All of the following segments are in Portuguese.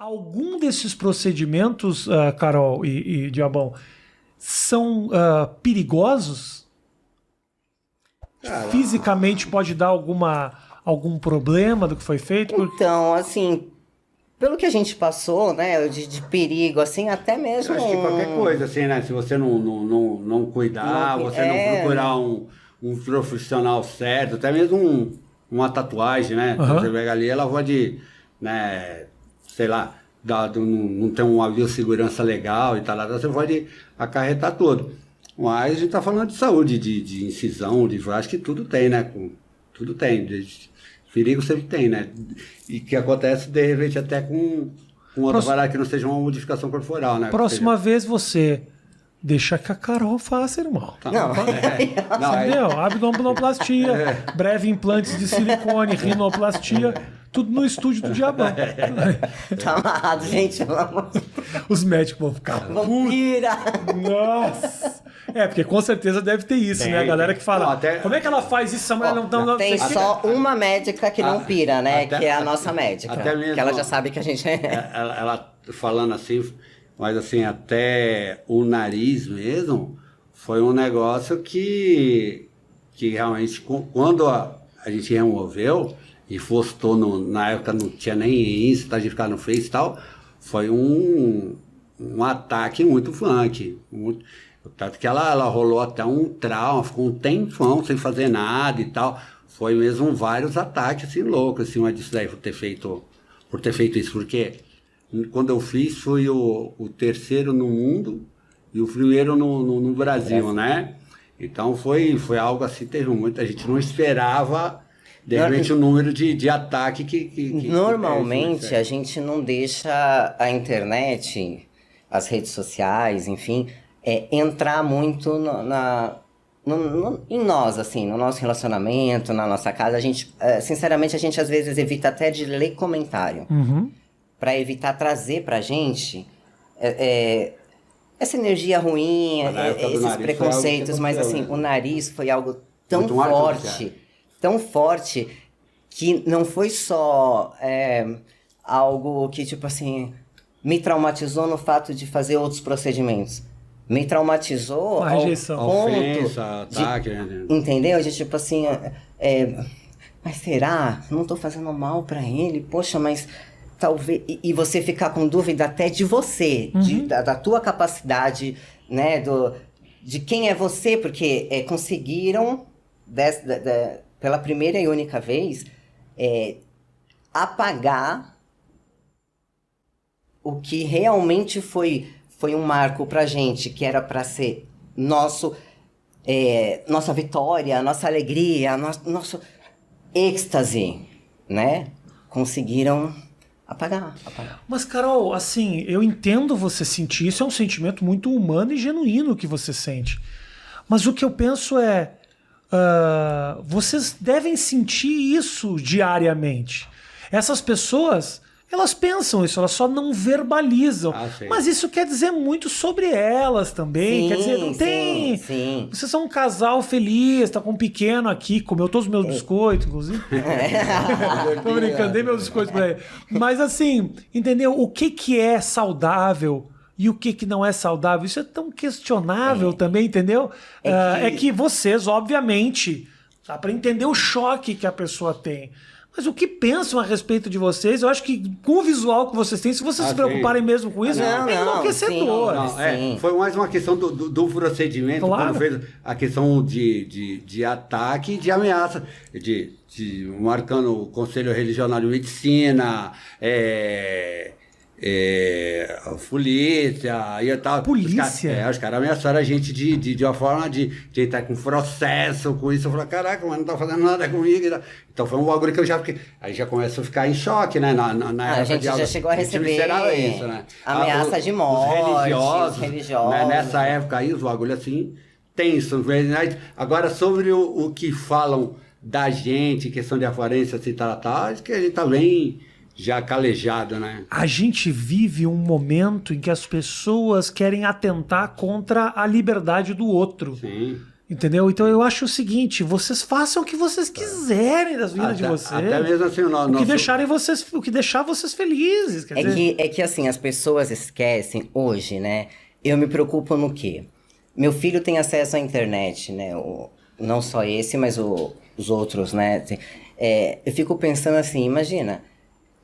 Algum desses procedimentos, Carol e Diabão, são perigosos? Fisicamente pode dar algum problema do que foi feito? Então, assim, pelo que a gente passou, né, de perigo, assim, até mesmo... Eu acho que qualquer coisa, assim, né? Se você não cuidar, você não procurar um profissional certo, até mesmo uma tatuagem, né? Uhum. Você pega ali, ela pode, né, sei lá, não tem uma biossegurança legal e tal, você pode acarretar tudo. Mas a gente tá falando de saúde, de incisão, acho que tudo tem, né? Tudo tem. Perigo sempre tem, né? E que acontece, de repente, até com outra parada que não seja uma modificação corporal, né? Próxima vez você deixa que a Carol faça, irmão. Não. Entendeu? Abdominoplastia, breve implantes de silicone, rinoplastia, tudo no estúdio do Diabão. Tá amarrado, gente, pelo amor de Deus. Os médicos vão ficar Vampira! Nossa! Porque com certeza deve ter isso, né? A galera que fala, como é que ela faz isso? Essa mulher não tem só uma médica que não pira, né? Que é a nossa médica. Até mesmo, que ela já sabe que a gente ela falando assim, mas assim, até o nariz mesmo, foi um negócio que realmente, quando a gente removeu, e postou, na época não tinha nem isso, tá, de ficar no Face e tal, foi um ataque muito funk. Tanto que ela rolou até um trauma, ficou um tempão sem fazer nada e tal. Foi mesmo vários ataques assim loucos, assim, mas disso daí por ter feito isso, porque quando eu fiz foi o terceiro no mundo e o primeiro no Brasil, né? Então foi algo assim, teve muita gente não esperava. De repente o número de ataque que normalmente a gente não deixa a internet, as redes sociais, enfim, entrar muito em nós, assim, no nosso relacionamento, na nossa casa. A gente, sinceramente, a gente às vezes evita até de ler comentário. Para evitar trazer pra gente essa energia ruim, esses preconceitos, mas assim, o nariz foi algo tão forte, que não foi só algo que, tipo assim, me traumatizou no fato de fazer outros procedimentos. Me traumatizou ao ponto ofensa, ataque, né? Entendeu? De tipo assim, mas será? Não tô fazendo mal pra ele? Poxa, mas talvez... E você ficar com dúvida até de você, da tua capacidade, né? De quem é você, porque conseguiram... pela primeira e única vez, apagar o que realmente foi um marco pra gente, que era pra ser nossa vitória, nossa alegria, nosso êxtase, né? Conseguiram apagar. Mas, Carol, assim, eu entendo você sentir isso, é um sentimento muito humano e genuíno que você sente. Mas o que eu penso vocês devem sentir isso diariamente. Essas pessoas, elas pensam isso, elas só não verbalizam. Mas isso quer dizer muito sobre elas também. Quer dizer, não tem... Sim. Vocês são um casal feliz, tá com um pequeno aqui, comeu todos os meus biscoitos, inclusive. Tô brincando, dei meus biscoitos pra ele. Mas assim, entendeu? O que é saudável... E o que não é saudável? Isso é tão questionável também, entendeu? É que vocês, obviamente, dá para entender o choque que a pessoa tem. Mas o que pensam a respeito de vocês, eu acho que com o visual que vocês têm, se vocês se preocuparem mesmo com isso, é enlouquecedor. Foi mais uma questão do procedimento, quando fez a questão de ataque e de ameaça, marcando o Conselho Regional de Medicina, a polícia e tal. Polícia? Os caras ameaçaram a gente de uma forma de entrar com processo, com isso. Eu falei, caraca, mas não tá fazendo nada comigo. Então foi um bagulho que eu já fiquei... Aí já começa a ficar em choque, né? A gente já chegou a receber isso, né? ameaça de morte, os religiosos. Né? Nessa época aí, os bagulhos assim, tenso. Agora, sobre o que falam da gente, questão de aparência, assim, acho que a gente tá bem... já calejado, né? A gente vive um momento em que as pessoas querem atentar contra a liberdade do outro. Sim. Entendeu? Então eu acho o seguinte, vocês façam o que vocês quiserem das vidas de vocês. Até mesmo assim, o que deixar vocês felizes. Quer dizer. É que assim, as pessoas esquecem hoje, né? Eu me preocupo no quê? Meu filho tem acesso à internet, né? Não só esse, mas os outros, né? Eu fico pensando assim, imagina,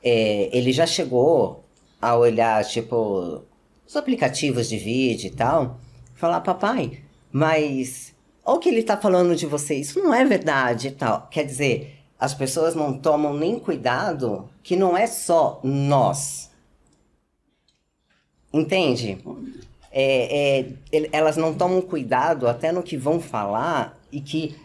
ele já chegou a olhar, tipo, os aplicativos de vídeo e tal, falar, papai, mas olha o que ele tá falando de você, isso não é verdade e tal. Quer dizer, as pessoas não tomam nem cuidado que não é só nós. Entende? Elas não tomam cuidado até no que vão falar e que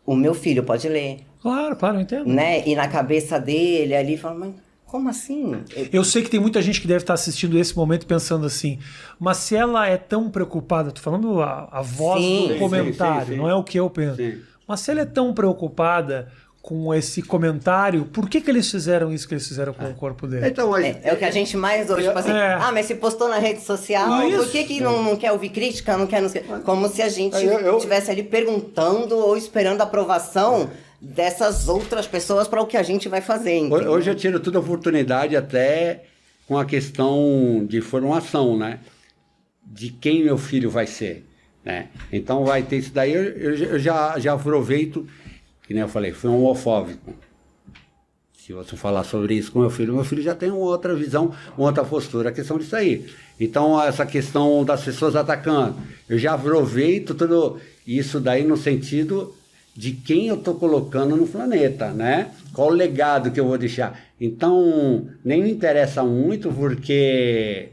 o meu filho pode ler. Claro, eu entendo. Né? E na cabeça dele ali, fala, mas como assim? Eu sei que tem muita gente que deve estar assistindo esse momento pensando assim, mas se ela é tão preocupada, tô falando a voz do comentário, sim. Não é o que eu penso. Sim. Mas se ela é tão preocupada com esse comentário, por que eles fizeram isso que eles fizeram com o corpo dele? Então, é o que a gente mais hoje, tipo assim, mas se postou na rede social, por que não quer ouvir crítica, não quer... Como se a gente estivesse ali perguntando ou esperando a aprovação dessas outras pessoas para o que a gente vai fazer. Entendeu? Hoje eu tiro toda a oportunidade até com a questão de formação, né? De quem meu filho vai ser, né? Então vai ter isso daí, eu já aproveito, que nem eu falei, fui um homofóbico. Se você falar sobre isso com meu filho já tem uma outra visão, uma outra postura, a questão disso aí. Então essa questão das pessoas atacando, eu já aproveito tudo isso daí no sentido de quem eu estou colocando no planeta, né? Qual o legado que eu vou deixar. Então, nem me interessa muito, porque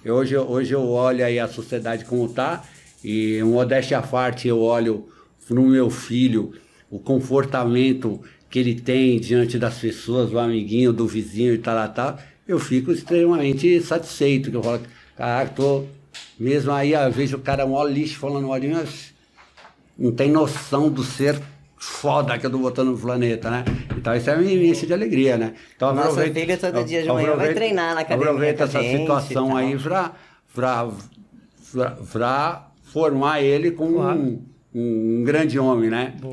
hoje eu olho aí a sociedade como está, e modéstia à parte, eu olho no meu filho, o comportamento que ele tem diante das pessoas, do amiguinho, do vizinho e tal, eu fico extremamente satisfeito, que eu falo, caraca, mesmo aí, às vezes o cara é mó lixo falando, mas não tem noção do ser foda que eu tô botando no planeta, né? Então isso me enche de alegria, né? Então nossa filha todo dia de manhã vai treinar na academia. Aproveita essa situação aí para formar ele como um grande homem, né? Boa.